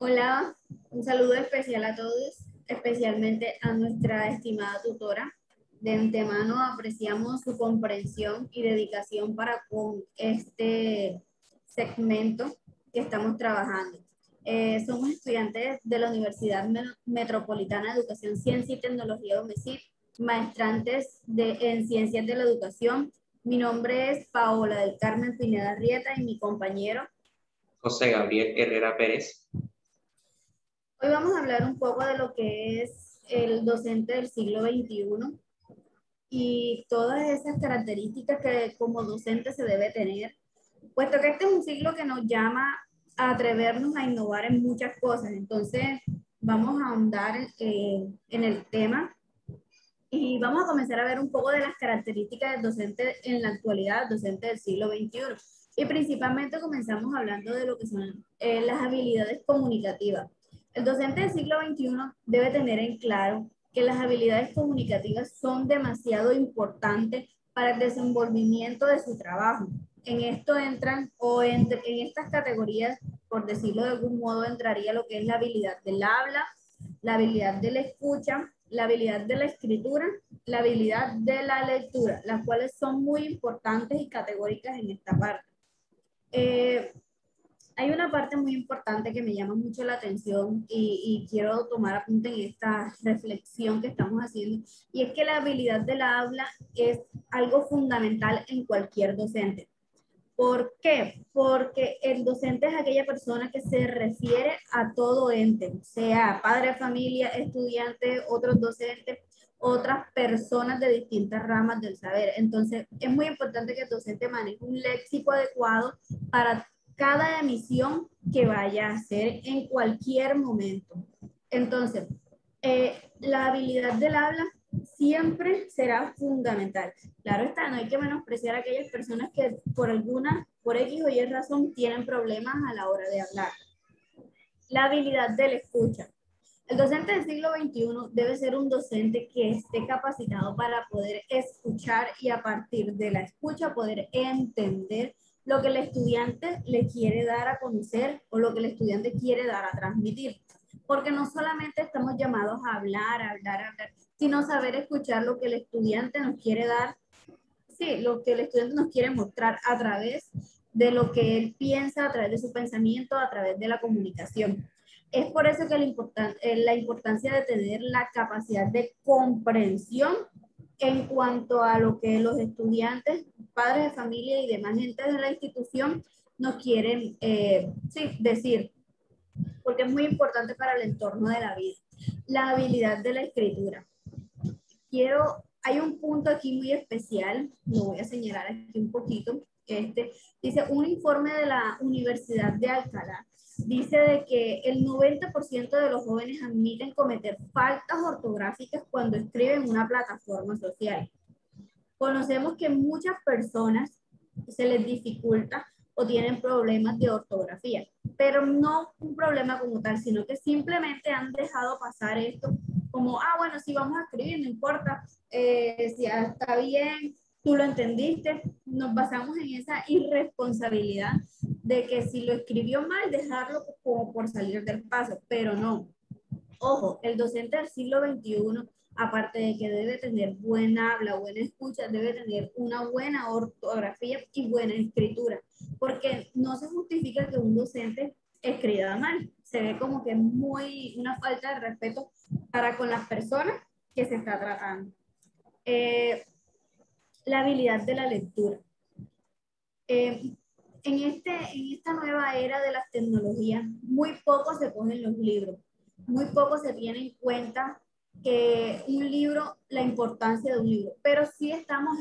Hola, un saludo especial a todos, especialmente a nuestra estimada tutora. De antemano apreciamos su comprensión y dedicación para con este segmento que estamos trabajando. Somos estudiantes de la Universidad Metropolitana de Educación, Ciencia y Tecnología UMESIT, maestrantes en Ciencias de la Educación. Mi nombre es Paola del Carmen Pineda Rieta y mi compañero José Gabriel Herrera Pérez. Hoy vamos a hablar un poco de lo que es el docente del siglo XXI y todas esas características que como docente se debe tener, puesto que este es un siglo que nos llama a atrevernos a innovar en muchas cosas. Entonces, vamos a ahondar en el tema y vamos a comenzar a ver un poco de las características del docente en la actualidad, docente del siglo XXI. Y principalmente comenzamos hablando de lo que son las habilidades comunicativas. El docente del siglo XXI debe tener en claro que las habilidades comunicativas son demasiado importantes para el desenvolvimiento de su trabajo. En esto entran, en estas categorías, por decirlo de algún modo, entraría lo que es la habilidad del habla, la habilidad de la escucha, la habilidad de la escritura, la habilidad de la lectura, las cuales son muy importantes y categóricas en esta parte. Eh, Hay una parte muy importante que me llama mucho la atención y quiero tomar apunte en esta reflexión que estamos haciendo, y es que la habilidad de la habla es algo fundamental en cualquier docente. ¿Por qué? Porque el docente es aquella persona que se refiere a todo ente, sea padre de familia, estudiante, otros docentes, otras personas de distintas ramas del saber. Entonces, es muy importante que el docente maneje un léxico adecuado para cada emisión que vaya a hacer en cualquier momento. Entonces, la habilidad del habla siempre será fundamental. Claro está, no hay que menospreciar a aquellas personas que por X o Y razón, tienen problemas a la hora de hablar. La habilidad de la escucha. El docente del siglo XXI debe ser un docente que esté capacitado para poder escuchar y a partir de la escucha poder entender lo que el estudiante le quiere dar a conocer o lo que el estudiante quiere dar a transmitir. Porque no solamente estamos llamados a hablar, sino saber escuchar lo que el estudiante nos quiere dar, sí, lo que el estudiante nos quiere mostrar a través de lo que él piensa, a través de su pensamiento, a través de la comunicación. Es por eso que la importancia de tener la capacidad de comprensión en cuanto a lo que los estudiantes, padres de familia y demás gente de la institución nos quieren sí, decir, porque es muy importante para el entorno de la vida. La habilidad de la escritura. Hay un punto aquí muy especial, lo voy a señalar aquí un poquito. Dice, un informe de la Universidad de Alcalá dice de que el 90% de los jóvenes admiten cometer faltas ortográficas cuando escriben en una plataforma social. Conocemos que muchas personas se les dificulta o tienen problemas de ortografía, pero no un problema como tal, sino que simplemente han dejado pasar esto como, bueno, si vamos a escribir, no importa, si está bien, tú lo entendiste. Nos basamos en esa irresponsabilidad de que si lo escribió mal, dejarlo como por salir del paso, pero no. Ojo, el docente del siglo XXI, aparte de que debe tener buena habla, buena escucha, debe tener una buena ortografía y buena escritura, porque no se justifica que un docente escriba mal. Se ve como que es una falta de respeto para con las personas que se está tratando. La habilidad de la lectura. Eh, en esta nueva era de las tecnologías, muy poco se cogen los libros, muy poco se tiene en cuenta un libro, la importancia de un libro, pero sí estamos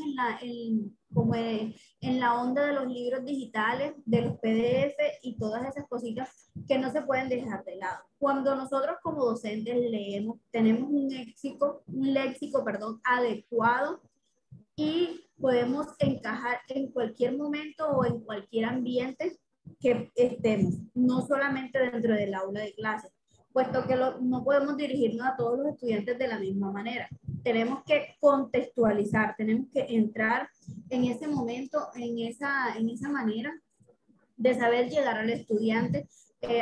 en la onda de los libros digitales, de los PDF y todas esas cositas que no se pueden dejar de lado. Cuando nosotros como docentes leemos, tenemos un léxico, perdón, adecuado y podemos encajar en cualquier momento o en cualquier ambiente que estemos, no solamente dentro del aula de clase, puesto que no podemos dirigirnos a todos los estudiantes de la misma manera. Tenemos que contextualizar, tenemos que entrar en ese momento, en esa manera de saber llegar al estudiante,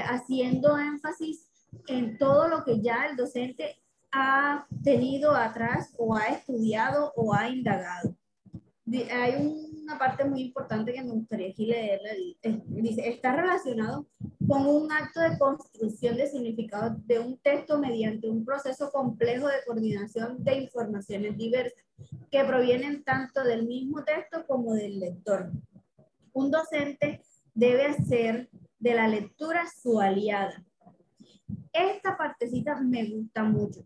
haciendo énfasis en todo lo que ya el docente ha tenido atrás o ha estudiado o ha indagado. Hay una parte muy importante que me gustaría aquí leerla. Dice, está relacionado con un acto de construcción de significado de un texto mediante un proceso complejo de coordinación de informaciones diversas que provienen tanto del mismo texto como del lector. Un docente debe hacer de la lectura su aliada. Esta partecita me gusta mucho,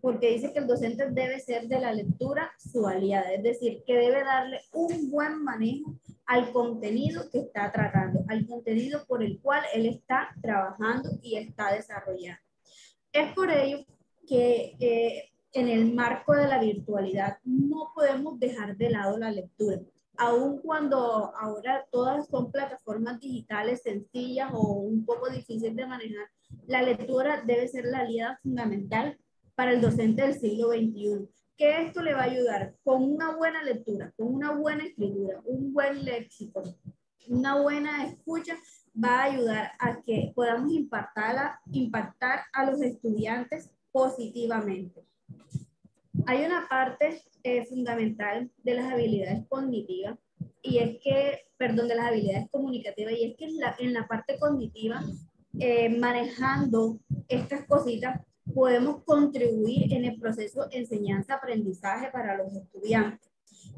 porque dice que el docente debe ser de la lectura su aliada, es decir, que debe darle un buen manejo al contenido que está tratando, al contenido por el cual él está trabajando y está desarrollando. Es por ello que en el marco de la virtualidad no podemos dejar de lado la lectura. Aun cuando ahora todas son plataformas digitales sencillas o un poco difíciles de manejar, la lectura debe ser la aliada fundamental para el docente del siglo XXI. Que esto le va a ayudar con una buena lectura, con una buena escritura, un buen léxico, una buena escucha, va a ayudar a que podamos impactar a los estudiantes positivamente. Hay una parte fundamental de las habilidades cognitivas y es que, perdón, de las habilidades comunicativas, y es que en la parte cognitiva, manejando estas cositas, podemos contribuir en el proceso de enseñanza-aprendizaje para los estudiantes.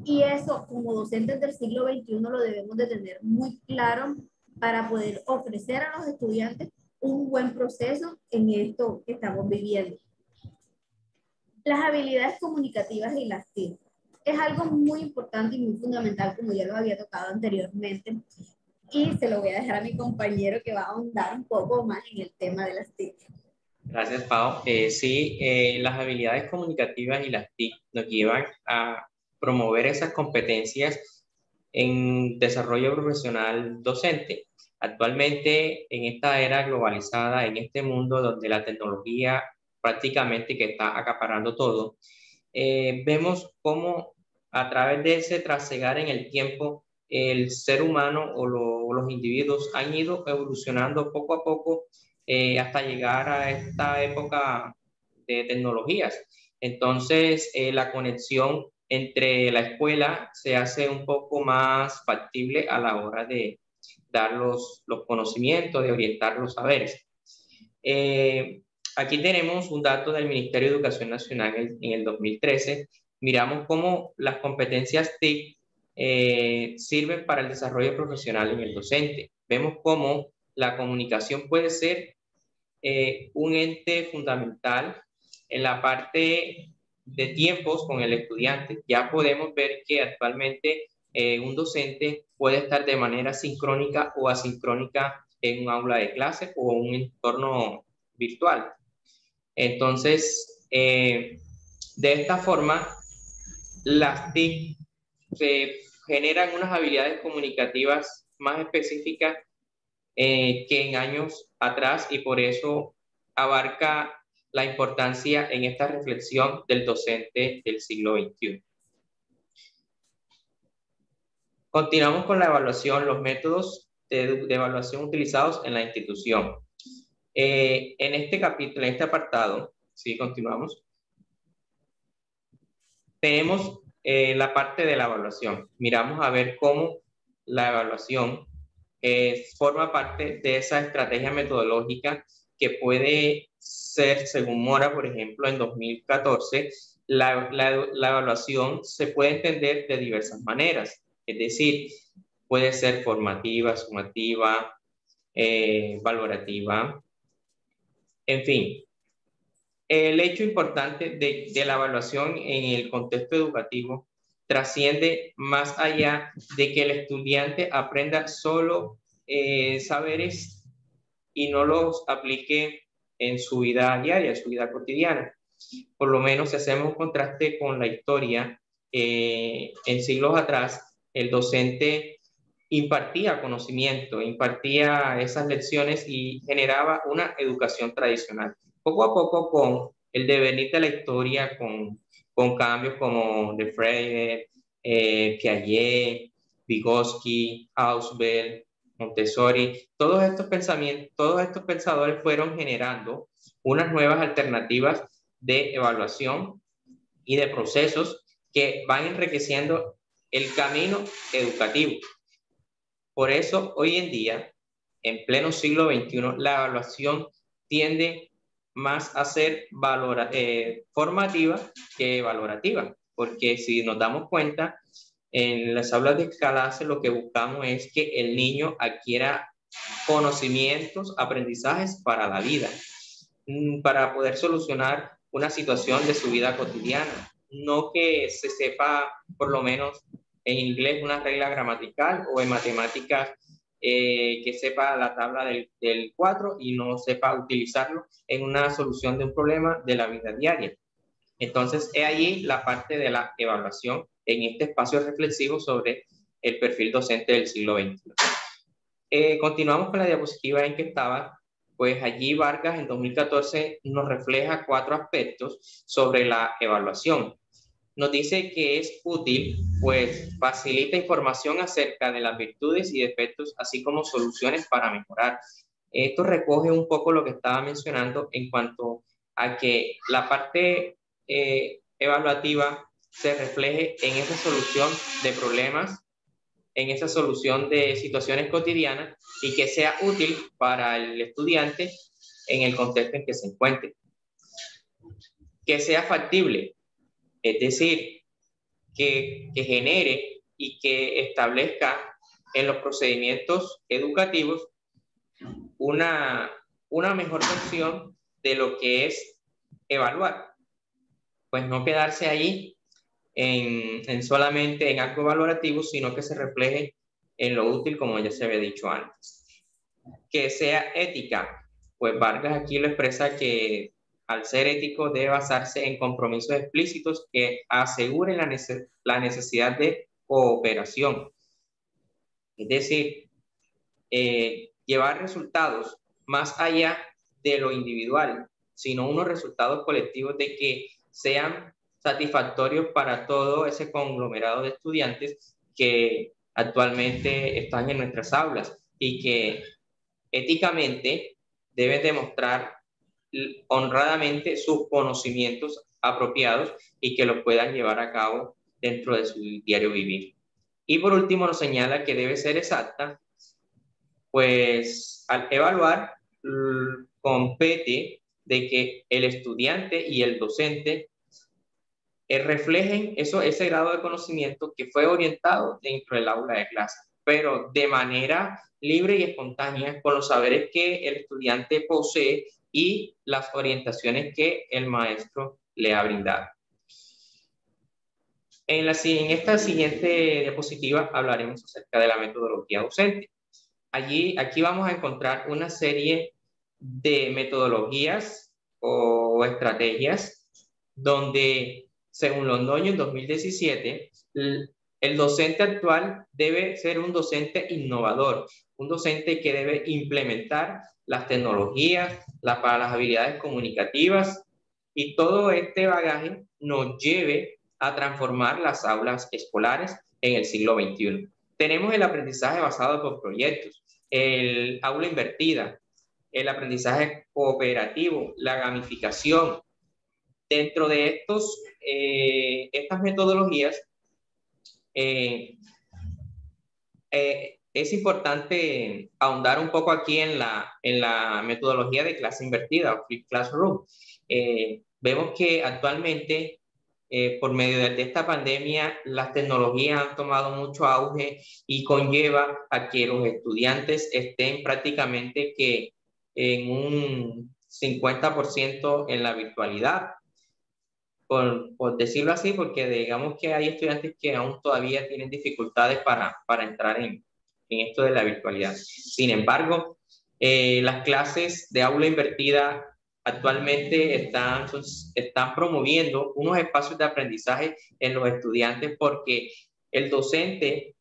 Y eso, como docentes del siglo XXI, lo debemos de tener muy claro para poder ofrecer a los estudiantes un buen proceso en esto que estamos viviendo. Las habilidades comunicativas y las TIC es algo muy importante y muy fundamental, como ya lo había tocado anteriormente, y se lo voy a dejar a mi compañero que va a ahondar un poco más en el tema de las TIC. Gracias, Pau. Sí, las habilidades comunicativas y las TIC nos llevan a promover esas competencias en desarrollo profesional docente. Actualmente, en esta era globalizada, en este mundo donde la tecnología prácticamente que está acaparando todo, vemos cómo a través de ese trasegar en el tiempo, el ser humano o los individuos han ido evolucionando poco a poco hasta llegar a esta época de tecnologías. Entonces, la conexión entre la escuela se hace un poco más factible a la hora de dar los conocimientos, de orientar los saberes. Aquí tenemos un dato del Ministerio de Educación Nacional en el 2013. Miramos cómo las competencias TIC sirven para el desarrollo profesional en el docente. Vemos cómo la comunicación puede ser un ente fundamental en la parte de tiempos con el estudiante. Ya podemos ver que actualmente un docente puede estar de manera sincrónica o asincrónica en un aula de clase o un entorno virtual. Entonces, de esta forma, las TIC generan unas habilidades comunicativas más específicas que en años atrás, y por eso abarca la importancia en esta reflexión del docente del siglo XXI. Continuamos con la evaluación, los métodos de evaluación utilizados en la institución. En este capítulo, en este apartado, sí, continuamos. Tenemos la parte de la evaluación. Miramos a ver cómo la evaluación forma parte de esa estrategia metodológica que puede ser, según Mora, por ejemplo, en 2014, la evaluación se puede entender de diversas maneras. Es decir, puede ser formativa, sumativa, valorativa, en fin. El hecho importante de la evaluación en el contexto educativo trasciende más allá de que el estudiante aprenda solo saberes y no los aplique en su vida diaria, en su vida cotidiana. Por lo menos si hacemos un contraste con la historia, en siglos atrás, el docente impartía conocimiento, impartía esas lecciones y generaba una educación tradicional. Poco a poco, con el devenir de la historia, con cambios como de Freire, Piaget, Vygotsky, Ausubel, Montessori, todos estos pensamientos, todos estos pensadores fueron generando unas nuevas alternativas de evaluación y de procesos que van enriqueciendo el camino educativo. Por eso, hoy en día, en pleno siglo XXI, la evaluación tiende más a ser formativa que valorativa, porque si nos damos cuenta, en las aulas de clase lo que buscamos es que el niño adquiera conocimientos, aprendizajes para la vida, para poder solucionar una situación de su vida cotidiana, no que se sepa por lo menos en inglés una regla gramatical o en matemáticas que sepa la tabla del 4 y no sepa utilizarlo en una solución de un problema de la vida diaria. Entonces, es allí la parte de la evaluación en este espacio reflexivo sobre el perfil docente del siglo XXI. Continuamos con la diapositiva en que estaba. Pues allí Vargas en 2014 nos refleja 4 aspectos sobre la evaluación. Nos dice que es útil, pues facilita información acerca de las virtudes y defectos, así como soluciones para mejorar. Esto recoge un poco lo que estaba mencionando en cuanto a que la parte evaluativa se refleje en esa solución de problemas, en esa solución de situaciones cotidianas y que sea útil para el estudiante en el contexto en que se encuentre. Que sea factible, es decir, que genere y que establezca en los procedimientos educativos una mejor versión de lo que es evaluar. Pues no quedarse ahí en solamente en algo valorativo, sino que se refleje en lo útil, como ya se había dicho antes. Que sea ética, pues Vargas aquí lo expresa que al ser ético debe basarse en compromisos explícitos que aseguren la necesidad de cooperación. Es decir, llevar resultados más allá de lo individual, sino unos resultados colectivos de que sean satisfactorios para todo ese conglomerado de estudiantes que actualmente están en nuestras aulas y que éticamente deben demostrar honradamente sus conocimientos apropiados y que los puedan llevar a cabo dentro de su diario vivir. Y por último nos señala que debe ser exacta, pues al evaluar compete de que el estudiante y el docente reflejen ese grado de conocimiento que fue orientado dentro del aula de clase, pero de manera libre y espontánea con los saberes que el estudiante posee y las orientaciones que el maestro le ha brindado. En esta siguiente diapositiva hablaremos acerca de la metodología docente. Aquí vamos a encontrar una serie de metodologías o estrategias donde, según Londoño en 2017, el docente actual debe ser un docente innovador, un docente que debe implementar las tecnologías, para las habilidades comunicativas y todo este bagaje nos lleve a transformar las aulas escolares en el siglo XXI. Tenemos el aprendizaje basado por proyectos, el aula invertida, el aprendizaje cooperativo, la gamificación. Dentro de estas metodologías, es importante ahondar un poco aquí en la metodología de clase invertida o Flipped Classroom. Vemos que actualmente, por medio de esta pandemia, las tecnologías han tomado mucho auge y conlleva a que los estudiantes estén prácticamente que en un 50% en la virtualidad. Por decirlo así, porque digamos que hay estudiantes que aún todavía tienen dificultades para entrar en esto de la virtualidad. Sin embargo, las clases de aula invertida actualmente están promoviendo unos espacios de aprendizaje en los estudiantes porque el docente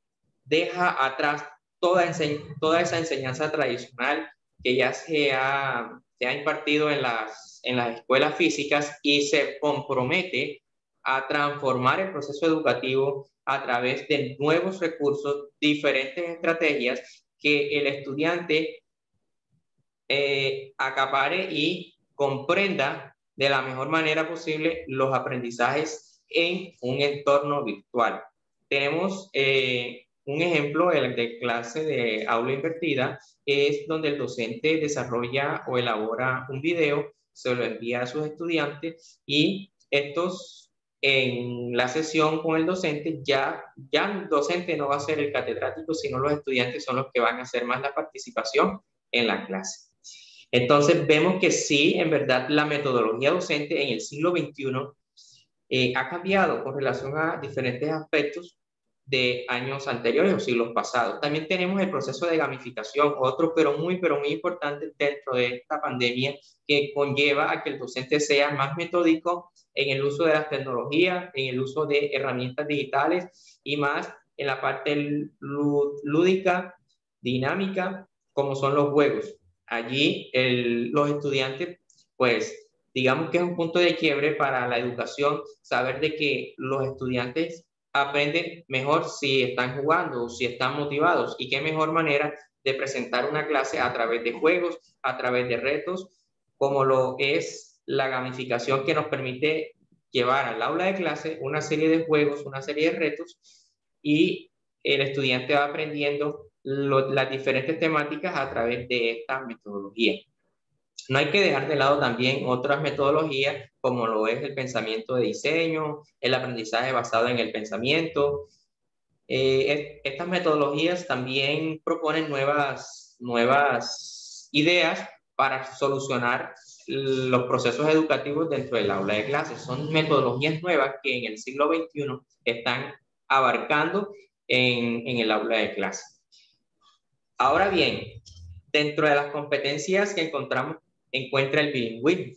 deja atrás toda esa enseñanza tradicional que ya se ha impartido en las escuelas físicas y se compromete a transformar el proceso educativo a través de nuevos recursos, diferentes estrategias que el estudiante acapare y comprenda de la mejor manera posible los aprendizajes en un entorno virtual. Tenemos un ejemplo de clase de aula invertida, es donde el docente desarrolla o elabora un video, se lo envía a sus estudiantes y estos en la sesión con el docente, ya el docente no va a ser el catedrático, sino los estudiantes son los que van a hacer más la participación en la clase. Entonces vemos que sí, en verdad, la metodología docente en el siglo XXI ha cambiado con relación a diferentes aspectos de años anteriores o siglos pasados. También tenemos el proceso de gamificación, otro pero muy importante dentro de esta pandemia, que conlleva a que el docente sea más metódico en el uso de las tecnologías, en el uso de herramientas digitales y más en la parte lúdica, dinámica, como son los juegos. Allí los estudiantes, pues, digamos que es un punto de quiebre para la educación, saber de que los estudiantes aprenden mejor si están jugando, si están motivados, y qué mejor manera de presentar una clase a través de juegos, a través de retos, como lo es la gamificación, que nos permite llevar al aula de clase una serie de juegos, una serie de retos, y el estudiante va aprendiendo las diferentes temáticas a través de esta metodología. No hay que dejar de lado también otras metodologías, como lo es el pensamiento de diseño, el aprendizaje basado en el pensamiento. Estas metodologías también proponen nuevas ideas para solucionar los procesos educativos dentro del aula de clases. Son metodologías nuevas que en el siglo XXI están abarcando en el aula de clases. Ahora bien, dentro de las competencias que encuentra el bilingüismo.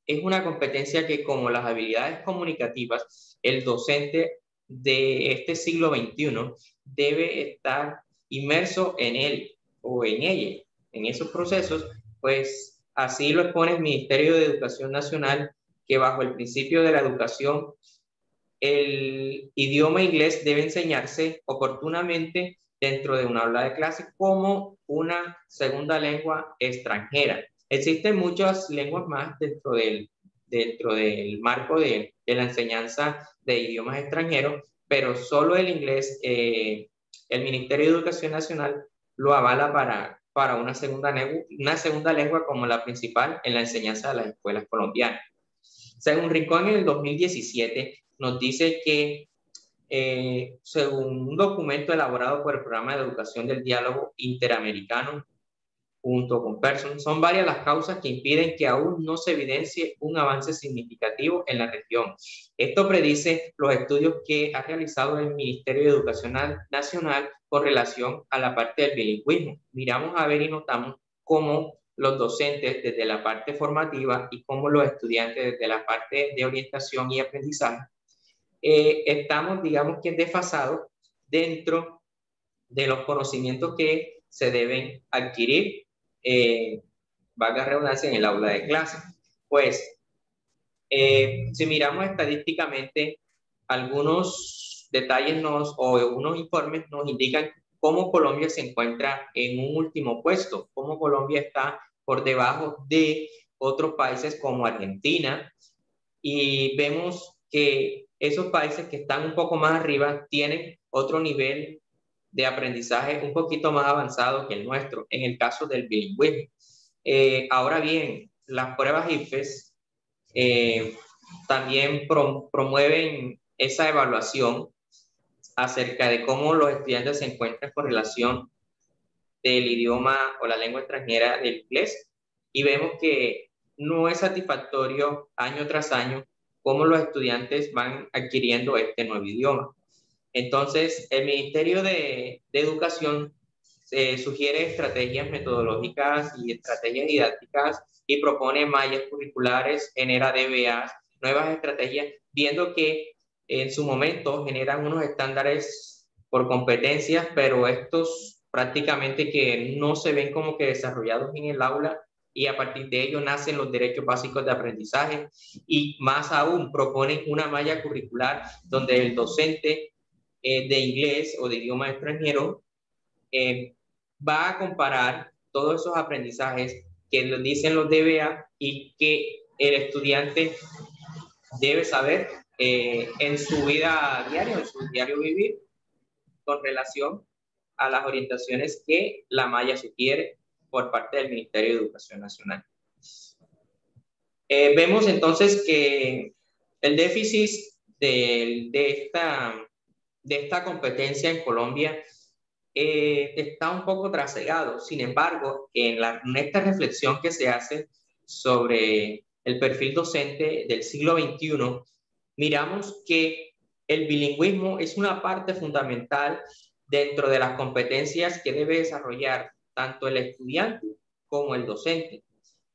Es una competencia que, como las habilidades comunicativas, el docente de este siglo XXI debe estar inmerso en él o en ella, en esos procesos, pues así lo expone el Ministerio de Educación Nacional, que bajo el principio de la educación, el idioma inglés debe enseñarse oportunamente dentro de una aula de clase como una segunda lengua extranjera. Existen muchas lenguas más dentro del marco de la enseñanza de idiomas extranjeros, pero solo el inglés, el Ministerio de Educación Nacional lo avala para una segunda lengua como la principal en la enseñanza de las escuelas colombianas. Según Rincón, en el 2017 nos dice que, según un documento elaborado por el Programa de Educación del Diálogo Interamericano, junto con Pearson, son varias las causas que impiden que aún no se evidencie un avance significativo en la región. Esto predice los estudios que ha realizado el Ministerio de Educación Nacional con relación a la parte del bilingüismo. Miramos a ver y notamos cómo los docentes desde la parte formativa y cómo los estudiantes desde la parte de orientación y aprendizaje estamos, digamos que desfasados dentro de los conocimientos que se deben adquirir, valga la redundancia, en el aula de clase. Pues, si miramos estadísticamente, algunos detalles o unos informes nos indican cómo Colombia se encuentra en un último puesto, cómo Colombia está por debajo de otros países como Argentina, y vemos que esos países que están un poco más arriba tienen otro nivel de aprendizaje un poquito más avanzado que el nuestro, en el caso del bilingüismo. Ahora bien, las pruebas IFES también promueven esa evaluación acerca de cómo los estudiantes se encuentran con relación del idioma o la lengua extranjera del inglés, y vemos que no es satisfactorio año tras año cómo los estudiantes van adquiriendo este nuevo idioma. Entonces, el Ministerio de Educación sugiere estrategias metodológicas y estrategias didácticas y propone mallas curriculares, genera DBAs, nuevas estrategias, viendo que en su momento generan unos estándares por competencias, pero estos prácticamente que no se ven como que desarrollados en el aula, y a partir de ello nacen los derechos básicos de aprendizaje, y más aún proponen una malla curricular donde el docente de inglés o de idioma extranjero va a comparar todos esos aprendizajes que nos dicen los DBA y que el estudiante debe saber en su vida diaria, en su diario vivir, con relación a las orientaciones que la malla sugiere por parte del Ministerio de Educación Nacional. Vemos entonces que el déficit de esta competencia en Colombia está un poco trasegado. Sin embargo, en esta reflexión que se hace sobre el perfil docente del siglo XXI, miramos que el bilingüismo es una parte fundamental dentro de las competencias que debe desarrollar tanto el estudiante como el docente.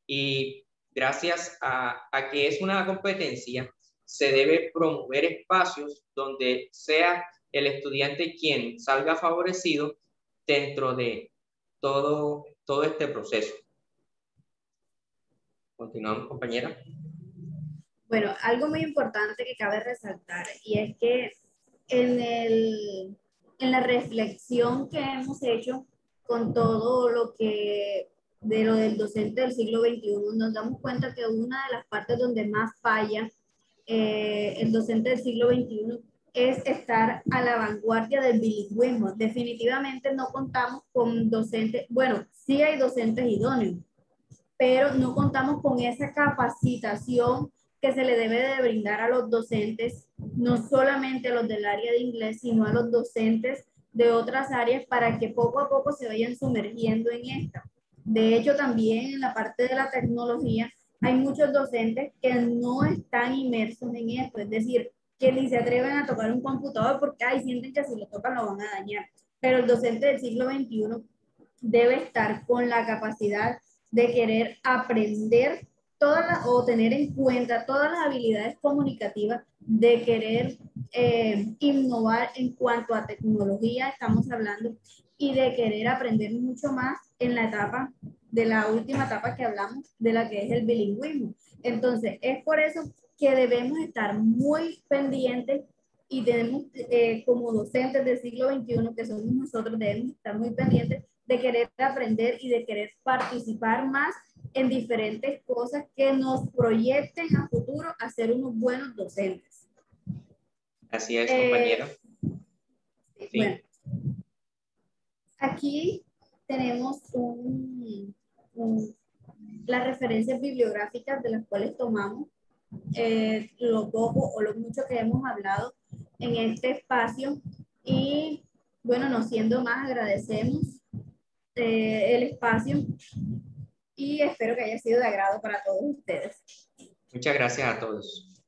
Y gracias a que es una competencia, se debe promover espacios donde sea el estudiante quien salga favorecido dentro de todo este proceso. Continuamos, compañera. Bueno, algo muy importante que cabe resaltar y es que en la reflexión que hemos hecho con todo lo que de lo del docente del siglo XXI, nos damos cuenta que una de las partes donde más falla el docente del siglo XXI es estar a la vanguardia del bilingüismo. Definitivamente no contamos con docentes, bueno, sí hay docentes idóneos, pero no contamos con esa capacitación que se le debe de brindar a los docentes, no solamente a los del área de inglés, sino a los docentes de otras áreas para que poco a poco se vayan sumergiendo en esta. De hecho, también en la parte de la tecnología hay muchos docentes que no están inmersos en esto, es decir, que ni se atreven a tocar un computador porque sienten que si lo tocan lo van a dañar. Pero el docente del siglo XXI debe estar con la capacidad de querer aprender o tener en cuenta todas las habilidades comunicativas, de querer innovar en cuanto a tecnología, estamos hablando, y de querer aprender mucho más en la etapa, de la última etapa que hablamos, de la que es el bilingüismo. Entonces, es por eso que debemos estar muy pendientes y tenemos como docentes del siglo XXI, que somos nosotros, debemos estar muy pendientes de querer aprender y de querer participar más en diferentes cosas que nos proyecten a futuro a ser unos buenos docentes. Así es, compañero. Sí. Bueno, aquí tenemos las referencias bibliográficas de las cuales tomamos lo poco o lo mucho que hemos hablado en este espacio y bueno, no siendo más, agradecemos el espacio y espero que haya sido de agrado para todos ustedes. Muchas gracias a todos.